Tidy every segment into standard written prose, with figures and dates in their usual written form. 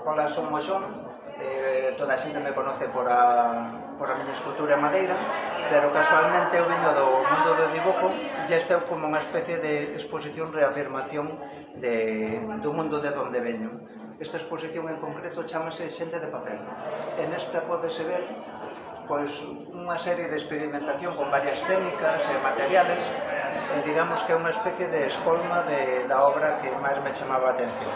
Ola, son Moxón, toda a xente me conoce por a miña escultura en madeira, pero casualmente eu veño do mundo do dibujo e este é como unha especie de exposición reafirmación do mundo de onde veño. Esta exposición en concreto chamase Xente de Papel. En esta podese ver pois unha serie de experimentación con varias técnicas e materiales, digamos que é unha especie de escolma da obra que máis me chamaba a atención.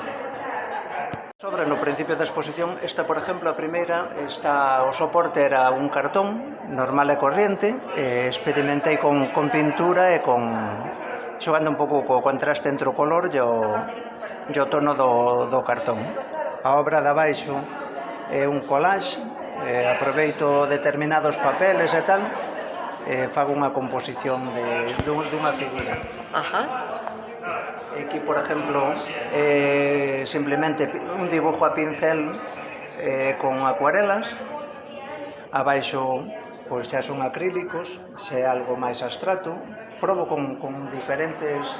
Sobre no principio da exposición, esta, por exemplo, a primeira, o soporte era un cartón normal e corriente, experimentei con pintura e xogando un pouco co contraste entre o color e o tono do cartón. A obra de abaixo é un collage, aproveito determinados papeles e tal, fago unha composición dunha figura. Aquí, por exemplo, simplemente un dibujo a pincel con acuarelas. Abaixo, pois xa son acrílicos, xa é algo máis abstracto. Probo con diferentes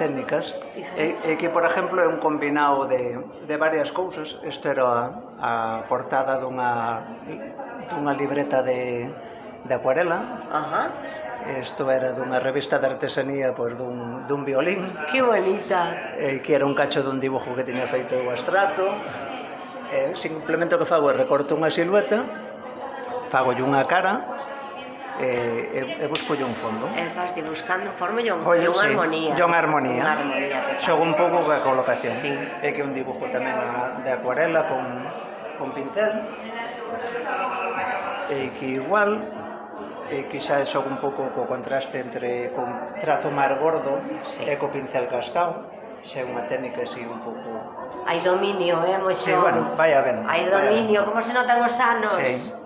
técnicas. Aquí, por exemplo, é un combinado de varias cousas. Isto era a portada dunha libreta de acuarela. Isto era dunha revista de artesanía dun violín. Que bonita! Que era un cacho dun dibujo que tiña feito o abstracto. Simplemente o que fago é recorto unha silueta, fagolle unha cara e buscolle un fondo. E vas buscando un forma e unha armonía. E unha armonía. Xogo un pouco coa colocación. É que un dibujo tamén de acuarela con pincel. E que igual... que xa xogo un pouco co contraste entre con trazo máis gordo e co pincel gastado. Xa é unha técnica así un pouco... Hai dominio, Moxón? Sí, bueno, vai a vendo. Hai dominio, como se notan os anos. Sí.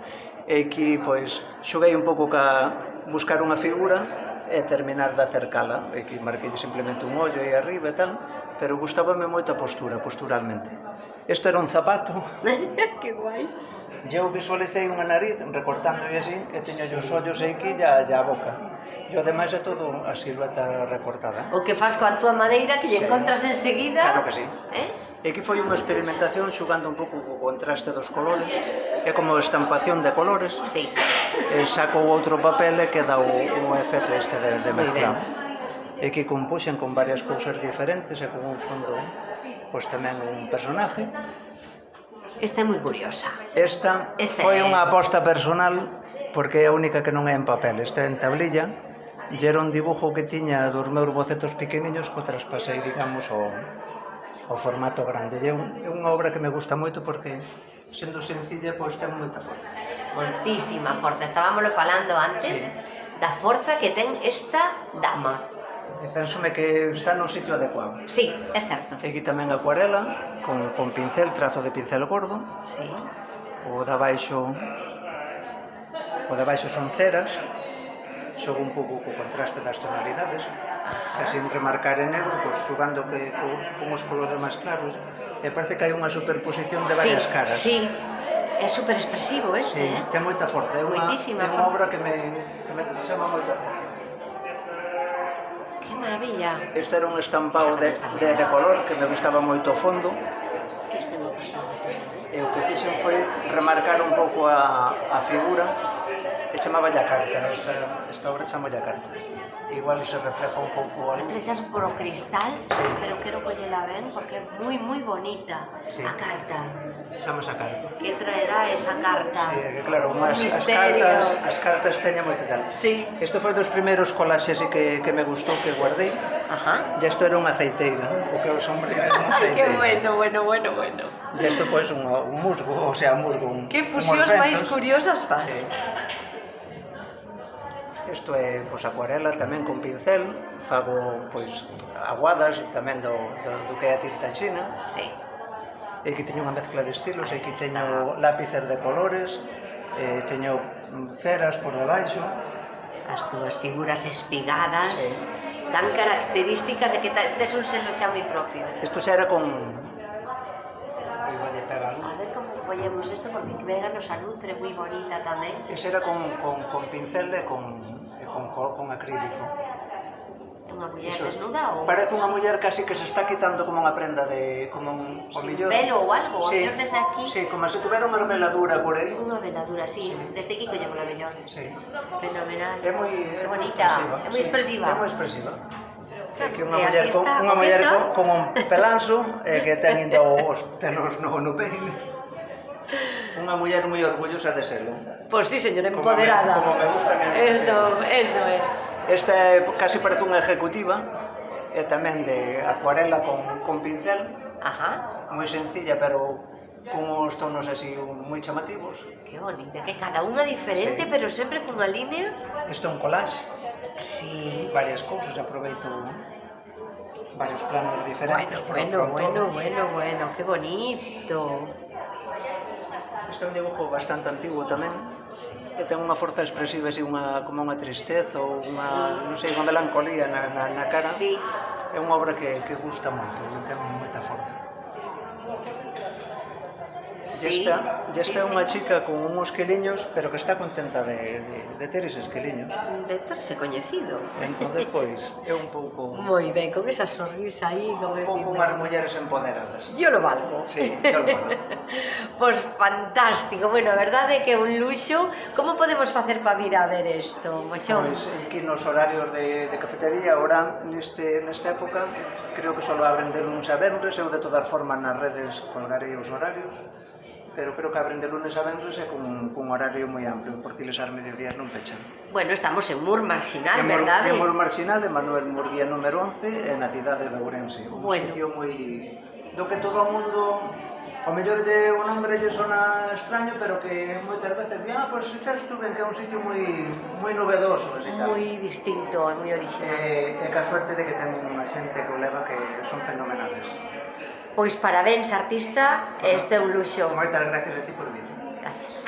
E que, pois, xoguei un pouco ca buscar unha figura e terminar de acercala. E que marquei simplemente un ollo aí arriba e tal, pero gustábame moito a postura, posturalmente. Isto era un zapato. Que guai. Eu visualicei unha nariz recortando e así, e teño os ollos aquí e a boca. E ademais é todo a silueta recortada. O que faz coa túa madeira que lle encontras enseguida. Claro que sí. E aquí foi unha experimentación xogando un pouco co contraste dos colores. É como estampación de colores. Sí. E saco outro papel e queda o efecto este de mezclado. E aquí compuxen con varias cousas diferentes e con un fondo, pois tamén un personaje. Esta é moi curiosa. Esta foi unha aposta personal porque é a única que non é en papel. Esta é en tablilla e era un dibujo que tiña dos meus bocetos pequeniños que o traspasei, digamos, ao formato grande. É unha obra que me gusta moito porque, sendo sencilla, pois ten moita forza. Moitísima forza. Estábamoslo falando antes da forza que ten esta dama. Pensome que está no sitio adecuado. Sí, é certo. Aquí tamén acuarela, con pincel, trazo de pincel gordo. Sí. O de abaixo son ceras. Xogo un pouco co contraste das tonalidades. Xa sin remarcar en negro, xogando con os colores máis claros. E parece que hai unha superposición de varias caras. Sí, é super expresivo este, ten moita forza. É unha obra que me chama moito a atención. Que maravilla. Isto era un estampado de color que me gustaba moito o fondo. Este me pasaba. E o que fixen foi remarcar un pouco a figura e chamaba a carta. Esta obra chama a carta. Igual se refleja un pouco... Reflexas por o cristal, pero quero collela ben porque é moi, moi bonita a carta. Chamas a carta. Que traerá esa carta? Sí, que claro, as cartas teñen moito tal. Sí. Isto foi dos primeiros collaxes que me gustou, que guardei. E isto era unha aceiteira, o que os hombres era unha aceiteira. Que bueno. E isto pois un musgo, o sea, un musgo. Que fusións máis curiosas faz. Isto é acuarela tamén con pincel, fago aguadas tamén do que é a tinta china. Sí. E aquí teño unha mezcla de estilos, e aquí teño lápices de colores, teño ceras por debaixo. As túas figuras espigadas, tan características e que tes un selo xa moi propio. Isto xa era con... A ver como poñemos isto, porque véganos a luz, pero é moi bonita tamén. Iso era con pincel e con acrílico. É Unha muller Iso, desnuda ou... parece unha muller casi que se está quitando como unha prenda de... como un... o Sin millor. pelo ou algo, o Sí, mellor desde aquí. sí, como se tuvera unha veladura por aí. Unha veladura, sí, desde aquí collemos a mellor. Sí. Fenomenal. É moi bonita, expresiva. é moi expresiva. É moi expresiva. É que unha E muller aquí con está, unha muller comenta. con un pelanzo que ten ainda os pelos no peine. Unha muller moi orgullosa de selo. Pois sí, señora, Como empoderada. como me gusta que... Eso é. Esta casi parece unha ejecutiva, é tamén de acuarela con pincel, Ajá, moi sencilla, pero con uns tonos así moi chamativos. que bonita, que cada unha diferente, Sí. pero sempre cunha línea. Isto é un collage, Sí. varias cousas, aproveito varios planos diferentes. Bueno, que bonito. Isto é un dibujo bastante antigo tamén, que ten unha forza expresiva, así como unha tristeza ou unha, non sei, unha melancolía na cara. Sí. É unha obra que gusta moito, e ten moita forza. Sí, Esta é unha chica con uns quiliños, pero que está contenta de ter eses quiliños. De terse coñecido. Entón, pois, é un pouco Moi ben, con esa sonrisa aí, con el unhas mulleres empoderadas. Yo lo valgo. Sí, yo lo valgo. Pois fantástico. Bueno, a verdade é que é un luxo. Como podemos facer para vir a ver isto, Moxón? Pois aquí nos horarios de cafetería, ahora nesta época, creo que só abren de lunes a venres, eu de todas formas nas redes colgarei os horarios, pero creo que abren de lunes a venres e con un horario moi amplio, porque eles ás mediodías non pechan. Bueno, estamos en Mur Marxinal, verdade? É Mur Marxinal, de Manuel Murguía número 11, na cidade de Ourense. Un Bueno. sitio moi... do que todo o mundo... O mellor de un nombre lle sona extraño, pero que moitas veces di, pois xa estuve, que é un sitio moi novedoso, así tal. Moi distinto e moi original. E ca suerte de que ten unha xente que o leva que son fenomenales. Pois parabéns, artista, este é un luxo. Moitas gracias a ti por vir. Gracias.